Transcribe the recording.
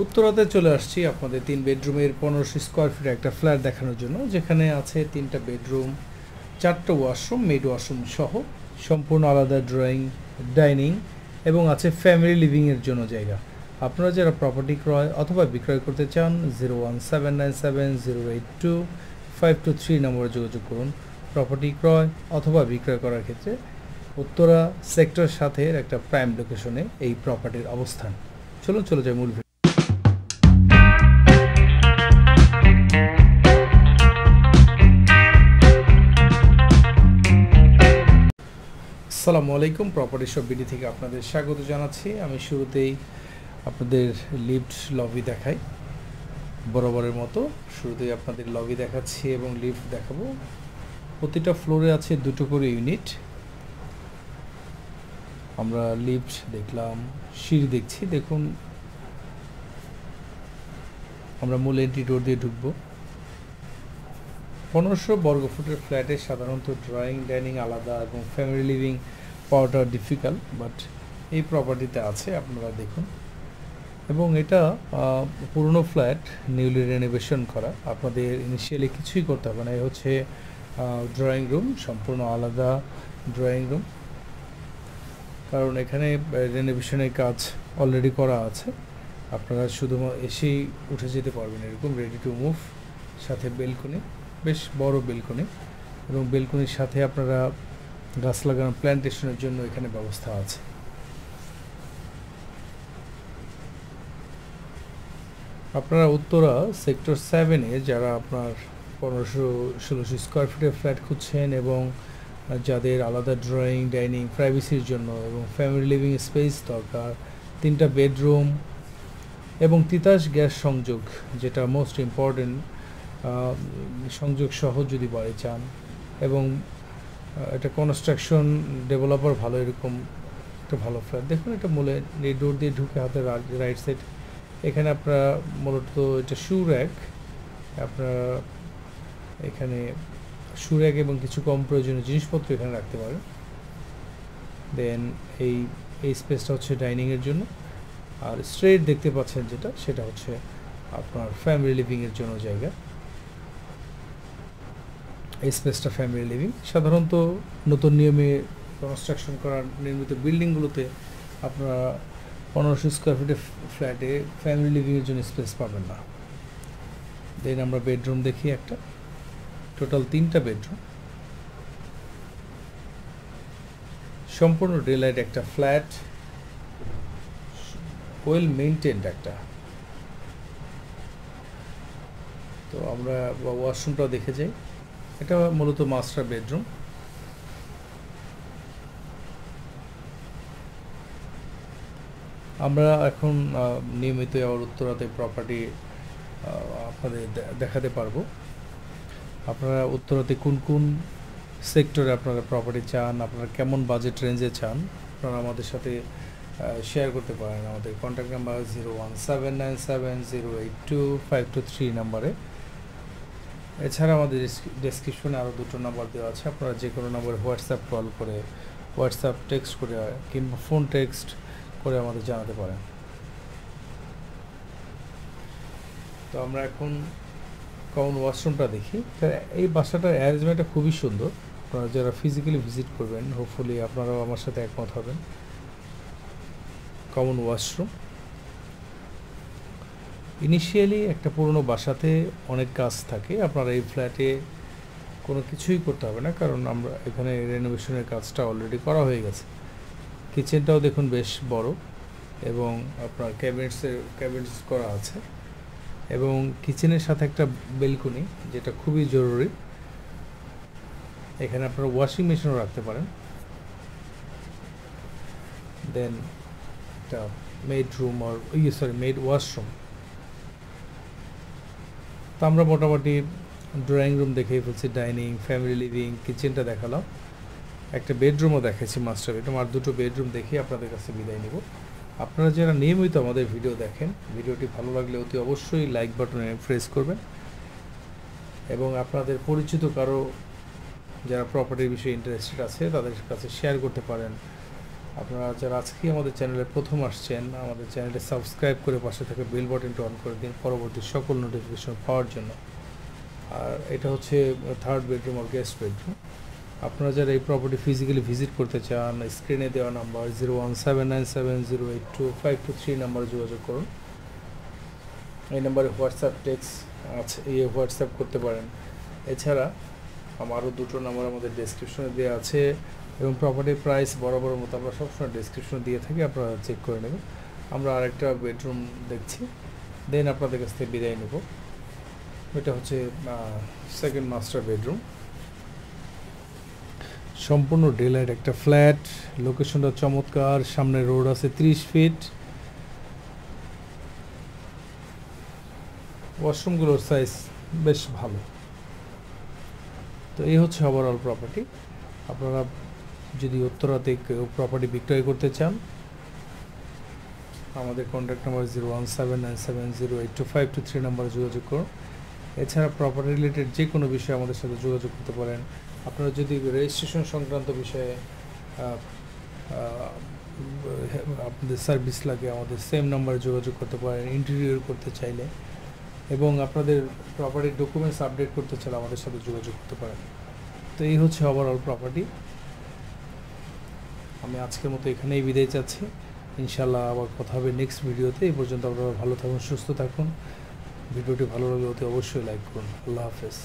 উত্তরাতে চলে আসছি আপনাদের 3 বেডরুমের 1500 স্কয়ার ফিট একটা ফ্ল্যাট দেখানোর জন্য, যেখানে আছে 3টা বেডরুম, 4টা ওয়াশরুম, মেড ওয়াশরুম সহ সম্পূর্ণ আলাদা ড্রয়িং, ডাইনিং এবং আছে ফ্যামিলি লিভিংয়ের জন্য জায়গা। আপনারা যারা প্রপার্টি ক্রয় অথবা বিক্রয় করতে চান 01797082523 নম্বরে যোগাযোগ করুন। প্রপার্টি ক্রয় অথবা বিক্রয় করার ক্ষেত্রে উত্তরা সেক্টর সাথে একটা প্রাইম লোকেশনে এই প্রপার্টির অবস্থান। চলে যায় মূল ভিডিও। আসসালামু আলাইকুম, প্রপার্টি শপ বিডি থেকে আপনাদের স্বাগত জানাচ্ছি। আমি শুরুতেই আপনাদের লিফট লবি দেখাই, বরাবরের মতো শুরুতেই আপনাদের লবি দেখাচ্ছি এবং লিফট দেখাবো। প্রতিটা ফ্লোরে আছে 2টো করে ইউনিট। আমরা লিফট দেখলাম, সিঁড়ি দেখছি। দেখুন, আমরা মূল এন্ট্রি ডোর দিয়ে ঢুকবো। 1500 বর্গফুটের ফ্ল্যাটে সাধারণত ড্রয়িং, ডাইনিং আলাদা এবং ফ্যামিলি লিভিং পাওয়াটা ডিফিকাল্ট, বাট এই প্রপার্টিতে আছে, আপনারা দেখুন। এবং এটা পুরনো ফ্ল্যাট, নিউলি রেনোভেশন করা। আপনাদের ইনিশিয়ালি কিছুই করতে হবে না। এই হচ্ছে ড্রয়িং রুম, সম্পূর্ণ আলাদা ড্রয়িং রুম, কারণ এখানে রেনোভেশনের কাজ অলরেডি করা আছে। আপনারা শুধু এসেই উঠে যেতে পারবেন, এরকম রেডি টু মুভ। সাথে বেলকনি, বেশ বড় বেলকনি, এবং বেলকনির সাথে আপনারা গাছ লাগানো প্ল্যান্টেশনের জন্য এখানে ব্যবস্থা আছে। আপনারা উত্তরা সেক্টর 7-এ যারা আপনার 1500-1600 স্কোয়ার ফিটের ফ্ল্যাট খুঁজছেন এবং যাদের আলাদা ড্রয়িং, ডাইনিং, প্রাইভেসির জন্য এবং ফ্যামিলি লিভিং স্পেস দরকার, 3টা বেডরুম এবং তিতাস গ্যাস সংযোগ, যেটা মোস্ট ইম্পর্টেন্ট, সংযোগ সহ যদি বাড়ি চান, এবং এটা কনস্ট্রাকশন ডেভেলপার ভালো, এরকম একটা ভালো ফ্ল্যাট। দেখুন, এটা মূলে এই ডোর দিয়ে ঢুকে হাতে রাইট সাইড, এখানে আপনারা মূলত এটা শু র্যাক, আপনারা এখানে শু র্যাক এবং কিছু কম প্রয়োজনীয় জিনিসপত্র এখানে রাখতে পারেন। দেন এই স্পেসটা হচ্ছে ডাইনিংয়ের জন্য, আর স্ট্রেট দেখতে পাচ্ছেন যেটা, সেটা হচ্ছে আপনার ফ্যামিলি লিভিংয়ের জন্য জায়গা। এই স্পেসটা ফ্যামিলি লিভিং। সাধারণত নতুন নিয়মে কনস্ট্রাকশন করা নির্মিত বিল্ডিংগুলোতে আপনারা 1500 স্কোয়ার ফিটের ফ্ল্যাটে ফ্যামিলি লিভিংয়ের জন্য স্পেস পাবেন না। দেন আমরা বেডরুম দেখি একটা, টোটাল 3টা বেডরুম, সম্পূর্ণ ডেলাইট একটা ফ্ল্যাট, ওয়েল মেইনটেইনড একটা। তো আমরা ওয়াশরুমটাও দেখে যাই। এটা মূলত মাস্টার বেডরুম। আমরা এখন নিয়মিত আবার উত্তরাতে প্রপার্টি আপনাদের দেখাতে পারবো। আপনারা উত্তরাতে কোন কোন সেক্টরে আপনারা প্রপার্টি চান, আপনারা কেমন বাজেট রেঞ্জে চান, আপনারা আমাদের সাথে শেয়ার করতে পারেন। আমাদের কন্ট্যাক্ট নাম্বার 01797082523 নাম্বারে। এছাড়া আমাদের ডেসক্রিপশনে আরও 2টো নাম্বার দেওয়া আছে, আপনারা যে কোনো নম্বরে হোয়াটসঅ্যাপ কল করে, হোয়াটসঅ্যাপ টেক্সট করে কিংবা ফোন টেক্সট করে আমাদের জানাতে পারেন। তো আমরা এখন কমন ওয়াশরুমটা দেখি। এই বাসাটার অ্যারেঞ্জমেন্টটা খুবই সুন্দর। আপনারা যারা ফিজিক্যালি ভিজিট করবেন, হোপফুলি আপনারাও আমার সাথে একমত হবেন। Common washroom. ইনিশিয়ালি একটা পুরনো বাসাতে অনেক কাজ থাকে, আপনারা এই ফ্ল্যাটে কোনো কিছুই করতে হবে না, কারণ আমরা এখানে রেনোভেশনের কাজটা অলরেডি করা হয়ে গেছে। কিচেনটাও দেখুন বেশ বড়, এবং আপনার ক্যাবিনেটস করা আছে, এবং কিচেনের সাথে একটা বেলকনি, যেটা খুবই জরুরি। এখানে আপনারা ওয়াশিং মেশিনও রাখতে পারেন। দেন একটা মেড রুম মেড ওয়াশরুম। তো আমরা মোটামুটি ড্রয়িং রুম দেখেই ফেলছি, ডাইনিং, ফ্যামিলি লিভিং, কিচেনটা দেখালাম, একটা বেডরুমও দেখেছি, মাস্টার বেডরুম, আর 2টো বেডরুম দেখে আপনাদের কাছে বিদায় নেব। আপনারা যারা নিয়মিত আমাদের ভিডিও দেখেন, ভিডিওটি ভালো লাগলে অতি অবশ্যই লাইক বাটনে প্রেস করবেন, এবং আপনাদের পরিচিত কারো যারা প্রপার্টির বিষয়ে ইন্টারেস্টেড আছে তাদের কাছে শেয়ার করতে পারেন। আপনারা যারা আজকে আমাদের চ্যানেলে প্রথম আসছেন, আমাদের চ্যানেলটি সাবস্ক্রাইব করে পাশে থাকা বেল বাটনটি অন করে দিন পরবর্তী সকল নোটিফিকেশন পাওয়ার জন্য। আর এটা হচ্ছে 3rd বেডরুম আর গেস্ট বেডরুম। আপনারা যারা এই প্রপার্টি ফিজিক্যালি ভিজিট করতে চান, স্ক্রিনে দেওয়া নাম্বার 01797082523 নাম্বারে যোগাযোগ করুন। এই নাম্বারে হোয়াটসঅ্যাপ টেক্সট আছে, হোয়াটসঅ্যাপ করতে পারেন। এছাড়া আমারও দুটো নাম্বার আমাদের ডেসক্রিপশনে দেওয়া আছে এবং প্রপার্টির প্রাইস বরাবর মতো আমরা সবসময় ডেসক্রিপশনে দিয়ে থাকি, আপনারা চেক করে নেবেন। আমরা আরেকটা বেডরুম দেখছি, দেন আপনাদের কাছ থেকে বিদায় নেব। এটা হচ্ছে 2nd মাস্টার বেডরুম, সম্পূর্ণ ডেলাইট একটা ফ্ল্যাট। লোকেশনটা চমৎকার, সামনে রোড আছে 30 ফিট। ওয়াশরুমগুলোর সাইজ বেশ ভালো। তো এই হচ্ছে ওভারঅল প্রপার্টি। আপনারা যদি উত্তরাতে কেউ প্রপার্টি বিক্রয় করতে চান, আমাদের কন্ট্যাক্ট নাম্বার 01797082523 নাম্বারে যোগাযোগ করুন। এছাড়া প্রপার্টি রিলেটেড যে কোনো বিষয়ে আমাদের সাথে যোগাযোগ করতে পারেন। আপনারা যদি রেজিস্ট্রেশন সংক্রান্ত বিষয়ে আপনাদের সার্ভিস লাগে, আমাদের সেম নাম্বারে যোগাযোগ করতে পারেন। ইন্টেরিয়র করতে চাইলে এবং আপনাদের প্রপার্টির ডকুমেন্টস আপডেট করতে চাইলে আমাদের সাথে যোগাযোগ করতে পারেন। তো এই হচ্ছে ওভারঅল প্রপার্টি। আমি আজকের মতো এখানেই বিদায় চাচ্ছি। ইনশাল্লাহ আবার কথা হবে নেক্সট ভিডিওতে। এই পর্যন্ত আপনারা ভালো থাকুন, সুস্থ থাকুন। ভিডিওটি ভালো লাগলে অতি অবশ্যই লাইক করুন। আল্লাহ হাফেজ।